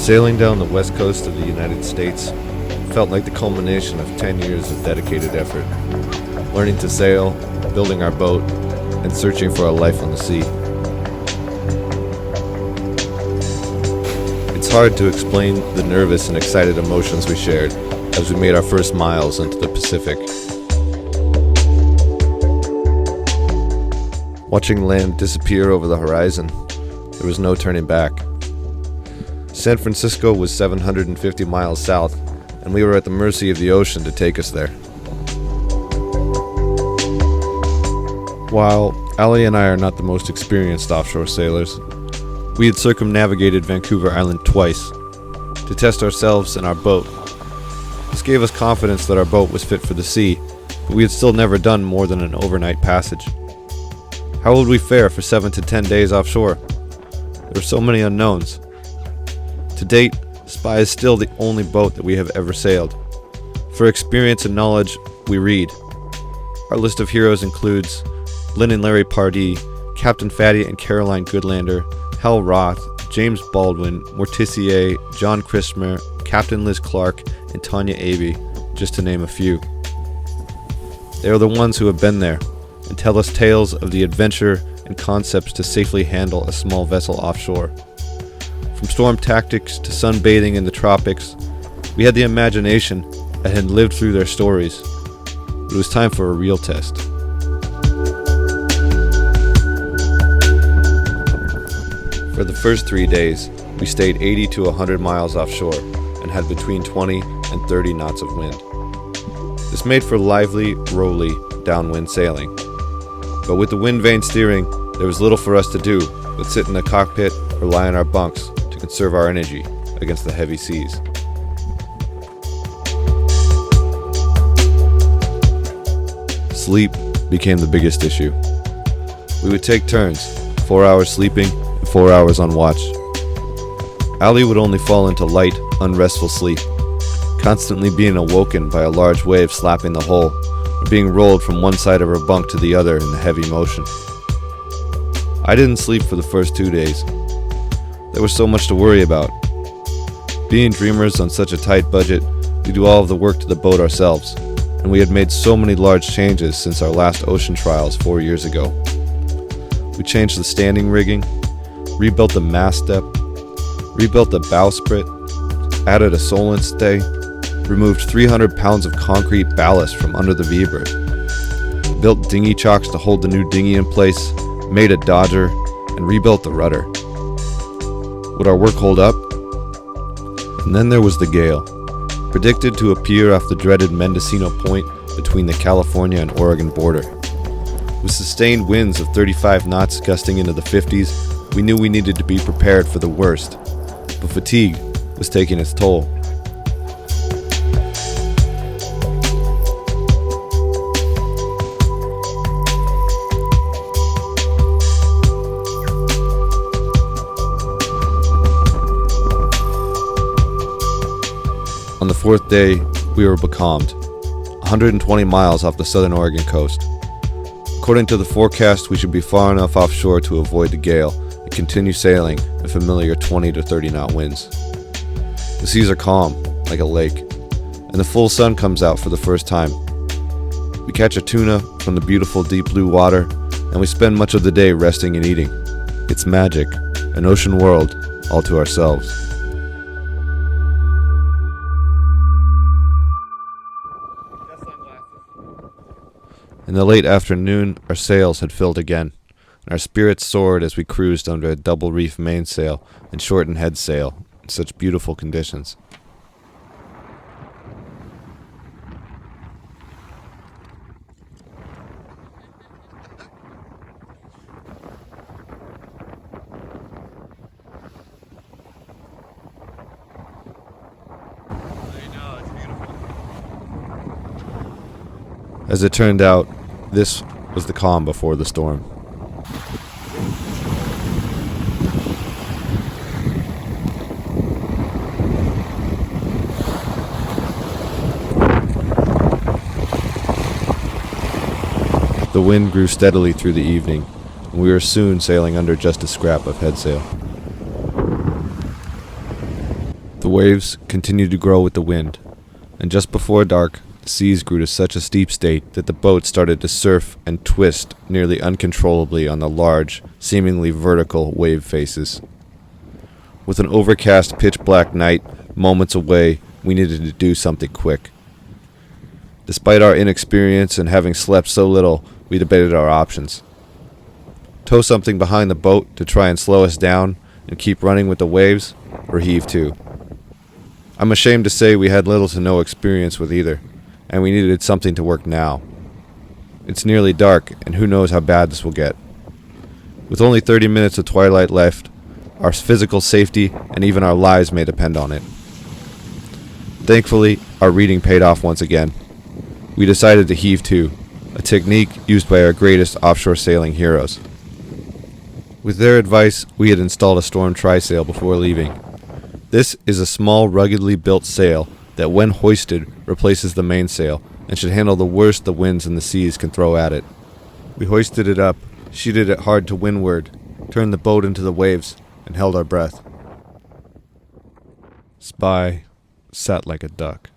Sailing down the west coast of the United States felt like the culmination of 10 years of dedicated effort, learning to sail, building our boat, and searching for a life on the sea. It's hard to explain the nervous and excited emotions we shared as we made our first miles into the Pacific. Watching land disappear over the horizon, there was no turning back. San Francisco was 750 miles south, and we were at the mercy of the ocean to take us there. While Ali and I are not the most experienced offshore sailors, we had circumnavigated Vancouver Island twice to test ourselves and our boat. This gave us confidence that our boat was fit for the sea, but we had still never done more than an overnight passage. How would we fare for 7 to 10 days offshore? There were so many unknowns. To date, Spy is still the only boat that we have ever sailed. For experience and knowledge, we read. Our list of heroes includes Lynn and Larry Pardee, Captain Fatty and Caroline Goodlander, Hal Roth, James Baldwin, Morticia, John Christmer, Captain Liz Clark, and Tanya Abey, just to name a few. They are the ones who have been there and tell us tales of the adventure and concepts to safely handle a small vessel offshore. From storm tactics to sunbathing in the tropics, we had the imagination and had lived through their stories. But it was time for a real test. For the first 3 days, we stayed 80 to 100 miles offshore and had between 20 and 30 knots of wind. This made for lively, rolly, downwind sailing. But with the wind vane steering, there was little for us to do but sit in the cockpit or lie in our bunks to conserve our energy against the heavy seas. Sleep became the biggest issue. We would take turns, 4 hours sleeping and 4 hours on watch. Ali would only fall into light, unrestful sleep, constantly being awoken by a large wave slapping the hull, or being rolled from one side of her bunk to the other in the heavy motion. I didn't sleep for the first 2 days. There was so much to worry about. Being dreamers on such a tight budget, we do all of the work to the boat ourselves, and we had made so many large changes since our last ocean trials 4 years ago. We changed the standing rigging, rebuilt the mast step, rebuilt the bowsprit, added a Solent stay, removed 300 pounds of concrete ballast from under the V-berth, built dinghy chocks to hold the new dinghy in place, made a dodger, and rebuilt the rudder. Would our work hold up? And then there was the gale, predicted to appear off the dreaded Mendocino Point between the California and Oregon border. With sustained winds of 35 knots gusting into the 50s, we knew we needed to be prepared for the worst, but fatigue was taking its toll. On the fourth day, we were becalmed, 120 miles off the southern Oregon coast. According to the forecast, we should be far enough offshore to avoid the gale and continue sailing in familiar 20 to 30 knot winds. The seas are calm, like a lake, and the full sun comes out for the first time. We catch a tuna from the beautiful deep blue water, and we spend much of the day resting and eating. It's magic, an ocean world all to ourselves. In the late afternoon, our sails had filled again, and our spirits soared as we cruised under a double reef mainsail and shortened head sail in such beautiful conditions. As it turned out, this was the calm before the storm. The wind grew steadily through the evening, and we were soon sailing under just a scrap of headsail. The waves continued to grow with the wind, and just before dark, the seas grew to such a steep state that the boat started to surf and twist nearly uncontrollably on the large, seemingly vertical wave faces. With an overcast, pitch-black night moments away, we needed to do something quick. Despite our inexperience and having slept so little, we debated our options. Tow something behind the boat to try and slow us down and keep running with the waves, or heave to. I'm ashamed to say we had little to no experience with either, and we needed something to work now. It's nearly dark, and who knows how bad this will get. With only 30 minutes of twilight left, our physical safety and even our lives may depend on it. Thankfully, our reading paid off once again. We decided to heave to, a technique used by our greatest offshore sailing heroes. With their advice, we had installed a storm trysail before leaving. This is a small, ruggedly built sail that, when hoisted, replaces the mainsail and should handle the worst the winds and the seas can throw at it. We hoisted it up, sheeted it hard to windward, turned the boat into the waves, and held our breath. Spy sat like a duck.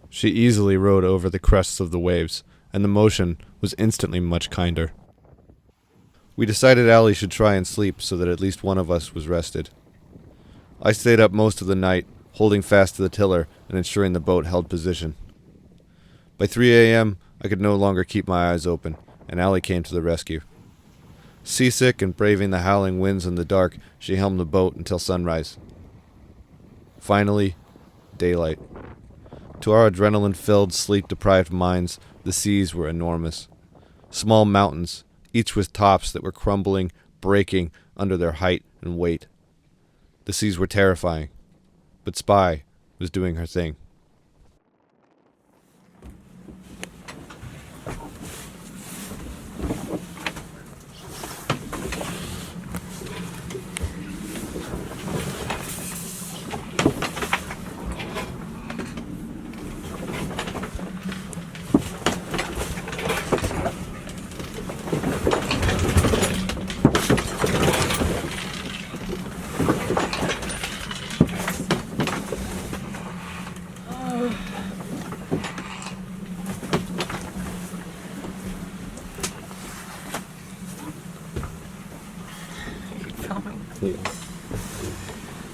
She easily rode over the crests of the waves, and the motion was instantly much kinder. We decided Allie should try and sleep so that at least one of us was rested. I stayed up most of the night, holding fast to the tiller and ensuring the boat held position. By 3 a.m., I could no longer keep my eyes open, and Allie came to the rescue. Seasick and braving the howling winds in the dark, she helmed the boat until sunrise. Finally, daylight. To our adrenaline-filled, sleep-deprived minds, the seas were enormous. Small mountains, each with tops that were crumbling, breaking under their height and weight. The seas were terrifying, but Spy was doing her thing.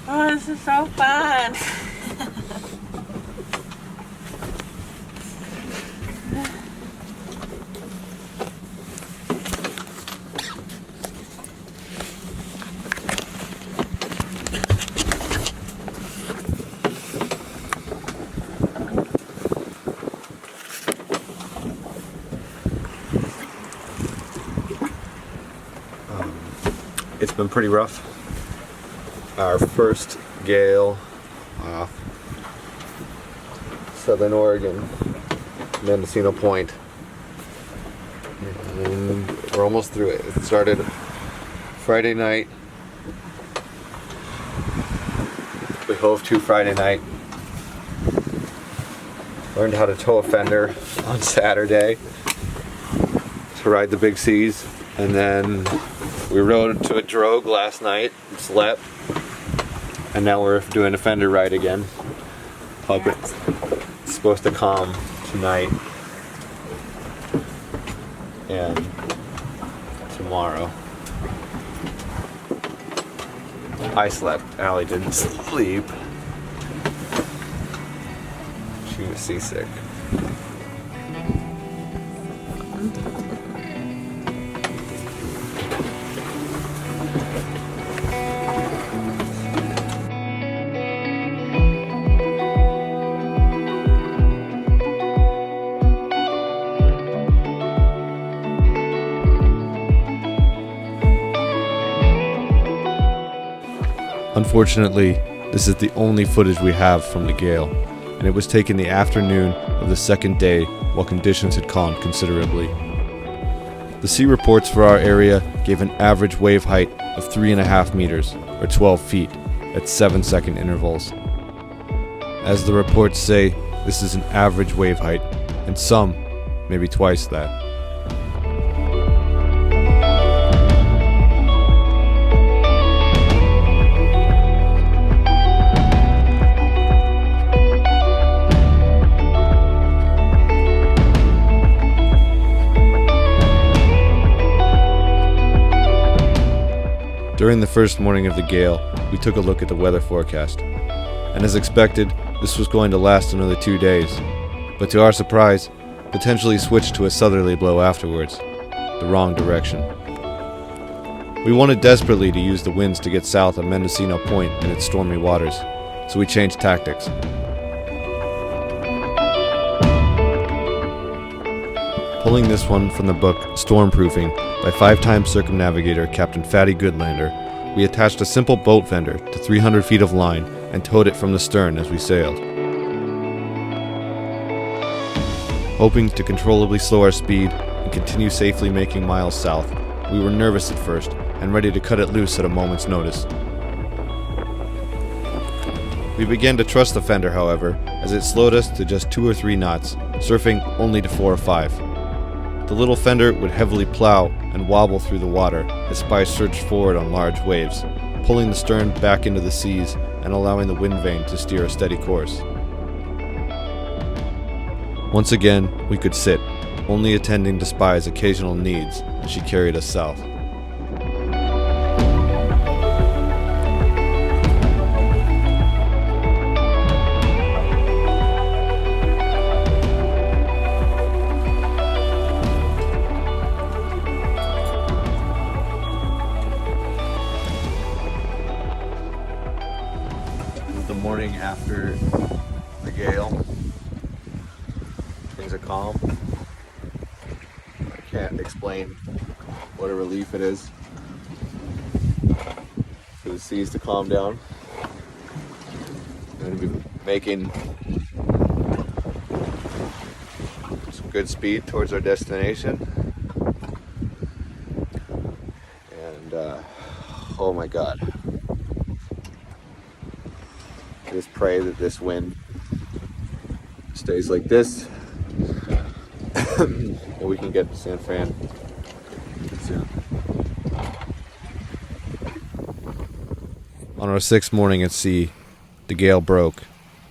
Oh, this is so fun. It's been pretty rough. Our first gale off Southern Oregon, Mendocino Point. And we're almost through it. It started Friday night. We hove to Friday night. Learned how to tow a fender on Saturday to ride the big seas. And then we rode to a drogue last night and slept. And now we're doing a fender ride again. Hope it's supposed to calm tonight and tomorrow. I slept. Allie didn't sleep. She was seasick. Unfortunately, this is the only footage we have from the gale, and it was taken the afternoon of the second day while conditions had calmed considerably. The sea reports for our area gave an average wave height of 3.5 meters, or 12 feet, at 7-second intervals. As the reports say, this is an average wave height, and some maybe twice that. During the first morning of the gale, we took a look at the weather forecast. And as expected, this was going to last another 2 days. But to our surprise, potentially switched to a southerly blow afterwards. The wrong direction. We wanted desperately to use the winds to get south of Mendocino Point and its stormy waters, so we changed tactics. Pulling this one from the book Stormproofing by 5-time circumnavigator Captain Fatty Goodlander, we attached a simple boat fender to 300 feet of line and towed it from the stern as we sailed. Hoping to controllably slow our speed and continue safely making miles south, we were nervous at first and ready to cut it loose at a moment's notice. We began to trust the fender, however, as it slowed us to just 2 or 3 knots, surfing only to 4 or 5. The little fender would heavily plow and wobble through the water as spies surged forward on large waves, pulling the stern back into the seas and allowing the wind vane to steer a steady course. Once again, we could sit, only attending to Spy's occasional needs as she carried us south. The morning after the gale, things are calm. I can't explain what a relief it is for the seas to calm down. I'm going to be making some good speed towards our destination. And oh my God. Just pray that this wind stays like this and we can get to San Fran soon. On our 6th morning at sea, the gale broke.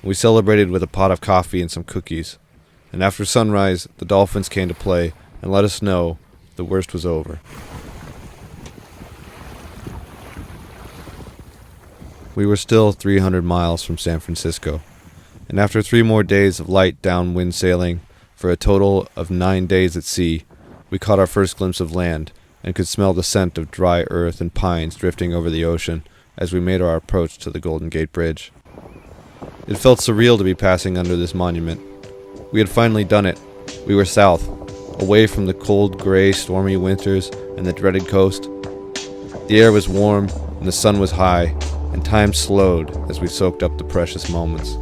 We celebrated with a pot of coffee and some cookies. And after sunrise, the dolphins came to play and let us know the worst was over. We were still 300 miles from San Francisco, and after 3 more days of light downwind sailing, for a total of 9 days at sea, we caught our first glimpse of land and could smell the scent of dry earth and pines drifting over the ocean as we made our approach to the Golden Gate Bridge. It felt surreal to be passing under this monument. We had finally done it. We were south, away from the cold, gray, stormy winters and the dreaded coast. The air was warm and the sun was high, and time slowed as we soaked up the precious moments.